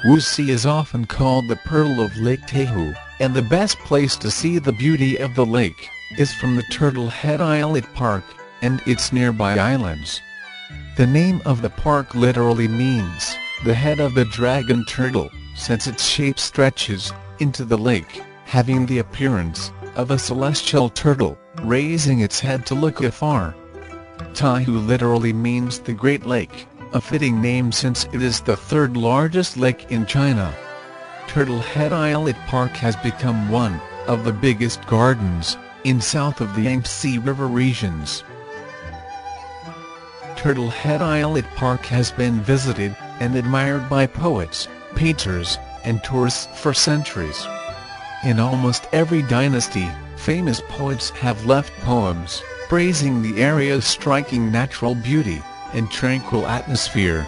Wuxi is often called the Pearl of Lake Taihu, and the best place to see the beauty of the lake is from the Turtle Head Islet Park and its nearby islands. The name of the park literally means the head of the dragon turtle, since its shape stretches into the lake, having the appearance of a celestial turtle, raising its head to look afar. Taihu literally means the Great Lake, a fitting name since it is the third largest lake in China. Turtle Head Islet Park has become one of the biggest gardens in south of the Yangtze River regions. Turtle Head Islet Park has been visited and admired by poets, painters, and tourists for centuries. In almost every dynasty, famous poets have left poems praising the area's striking natural beauty and tranquil atmosphere.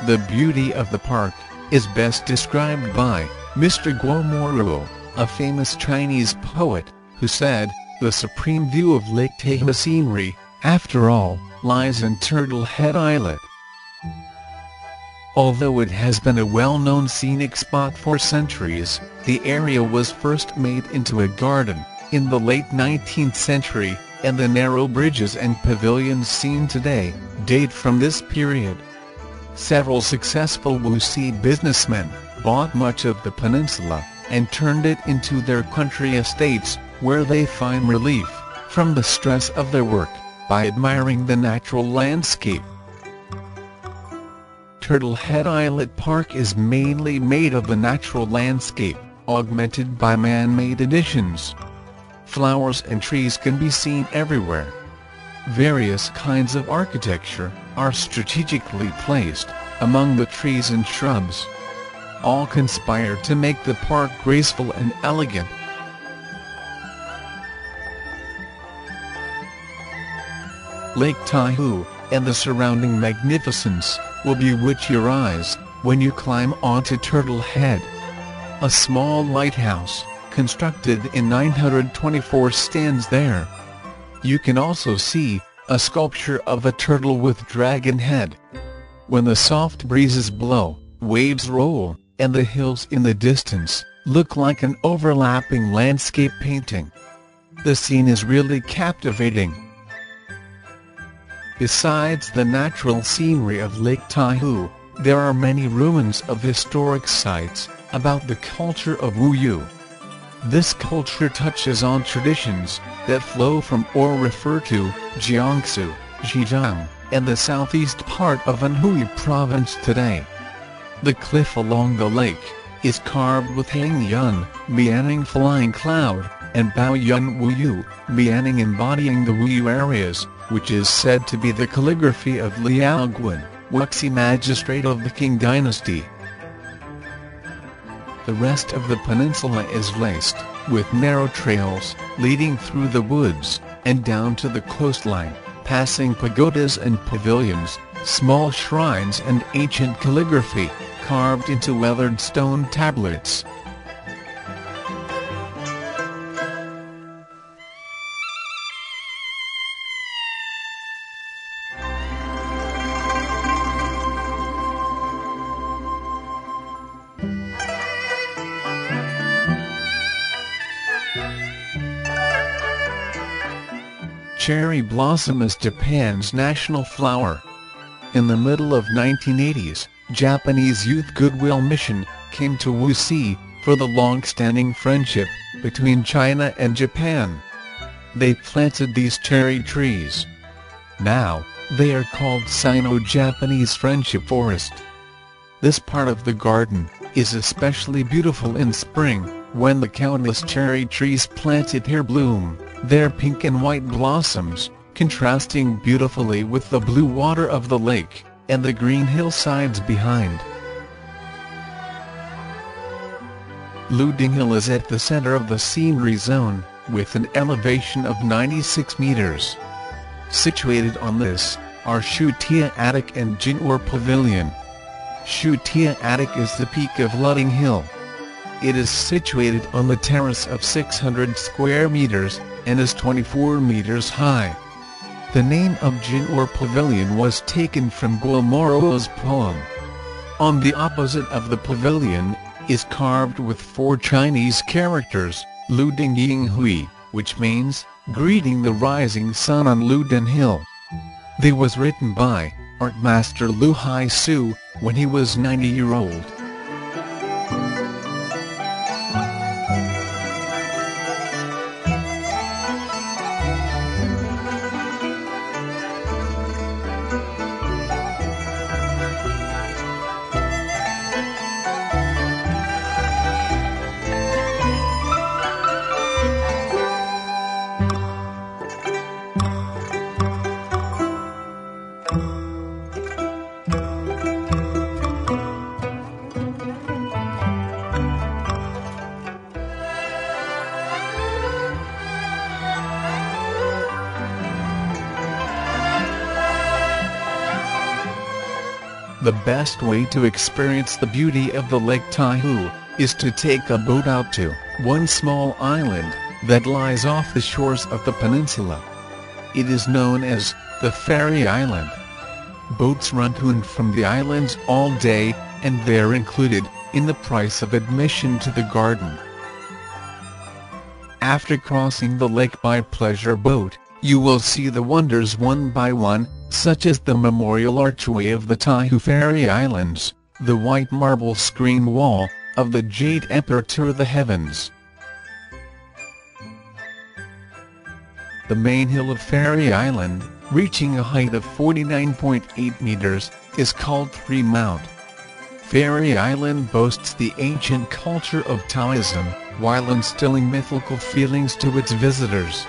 The beauty of the park is best described by Mr. Guo Moruo, a famous Chinese poet, who said, "The supreme view of Lake Taihu scenery, after all, lies in Turtle Head Islet." Although it has been a well-known scenic spot for centuries, the area was first made into a garden in the late 19th century, and the narrow bridges and pavilions seen today date from this period. Several successful Wuxi businessmen bought much of the peninsula and turned it into their country estates, where they find relief from the stress of their work by admiring the natural landscape. Turtle Head Islet Park is mainly made of the natural landscape, augmented by man-made additions. Flowers and trees can be seen everywhere. Various kinds of architecture are strategically placed among the trees and shrubs. All conspire to make the park graceful and elegant. Lake Taihu and the surrounding magnificence will bewitch your eyes when you climb onto Turtle Head. A small lighthouse, constructed in 924, stands there. You can also see a sculpture of a turtle with dragon head. When the soft breezes blow, waves roll, and the hills in the distance look like an overlapping landscape painting. The scene is really captivating. Besides the natural scenery of Lake Taihu, there are many ruins of historic sites about the culture of Wuyu. This culture touches on traditions that flow from or refer to Jiangsu, Zhejiang, and the southeast part of Anhui province today. The cliff along the lake is carved with Hang Yun, meaning flying cloud, and Bao Yun Wuyu, meaning embodying the Wuyu areas, which is said to be the calligraphy of Liao Guan, Wuxi magistrate of the Qing dynasty. The rest of the peninsula is laced with narrow trails leading through the woods and down to the coastline, passing pagodas and pavilions, small shrines and ancient calligraphy carved into weathered stone tablets. Cherry blossom is Japan's national flower. In the middle of 1980s, Japanese Youth Goodwill Mission came to Wuxi for the long-standing friendship between China and Japan. They planted these cherry trees. Now, they are called Sino-Japanese Friendship Forest. This part of the garden is especially beautiful in spring, when the countless cherry trees planted here bloom their pink and white blossoms, contrasting beautifully with the blue water of the lake and the green hillsides behind. Luding Hill is at the center of the scenery zone, with an elevation of 96 meters. Situated on this are Shutia Attic and Jinor Pavilion. Shutia Attic is the peak of Luding Hill. It is situated on the terrace of 600 square meters and is 24 meters high. The name of Jinor Pavilion was taken from Guo Moruo's poem. On the opposite of the pavilion, is carved with 4 Chinese characters, Luding Ying Hui, which means, greeting the rising sun on Luding Hill. They was written by art master Lu Hai Su, when he was 90-year-old. The best way to experience the beauty of the Lake Taihu is to take a boat out to one small island that lies off the shores of the peninsula. It is known as the Fairy Island. Boats run to and from the islands all day, and they're included in the price of admission to the garden. After crossing the lake by pleasure boat, you will see the wonders one by one, such as the memorial archway of the Taihu Fairy Islands, the white marble screen wall of the Jade Emperor to the heavens. The main hill of Fairy Island, reaching a height of 49.8 meters, is called Three Mount. Fairy Island boasts the ancient culture of Taoism, while instilling mythical feelings to its visitors.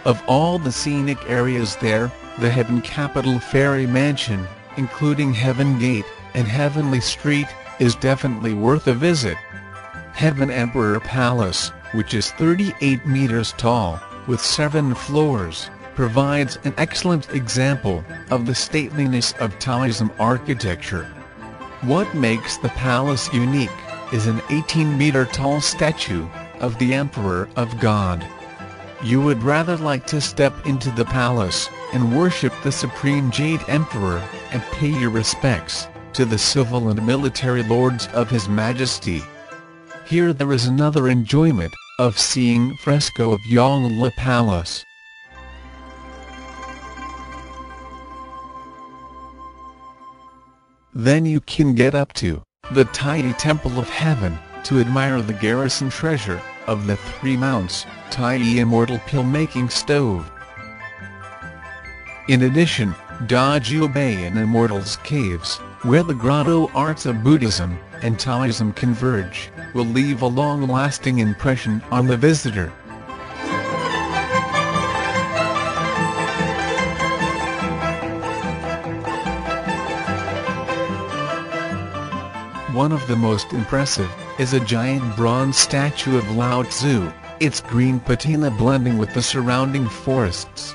Of all the scenic areas there, the Heaven Capital Fairy Mansion, including Heaven Gate and Heavenly Street, is definitely worth a visit. Heaven Emperor Palace, which is 38 meters tall, with 7 floors, provides an excellent example of the stateliness of Taoism architecture. What makes the palace unique is an 18-meter-tall statue of the Emperor of God. You would rather like to step into the palace and worship the Supreme Jade Emperor and pay your respects to the civil and military lords of His Majesty. Here there is another enjoyment of seeing fresco of Yongle Palace. Then you can get up to the tiny Temple of Heaven to admire the garrison treasure of the Three Mounts, tiny immortal pill-making stove. In addition, Dajio Bay and Immortals Caves, where the grotto arts of Buddhism and Taoism converge, will leave a long-lasting impression on the visitor. One of the most impressive is a giant bronze statue of Lao Tzu, its green patina blending with the surrounding forests.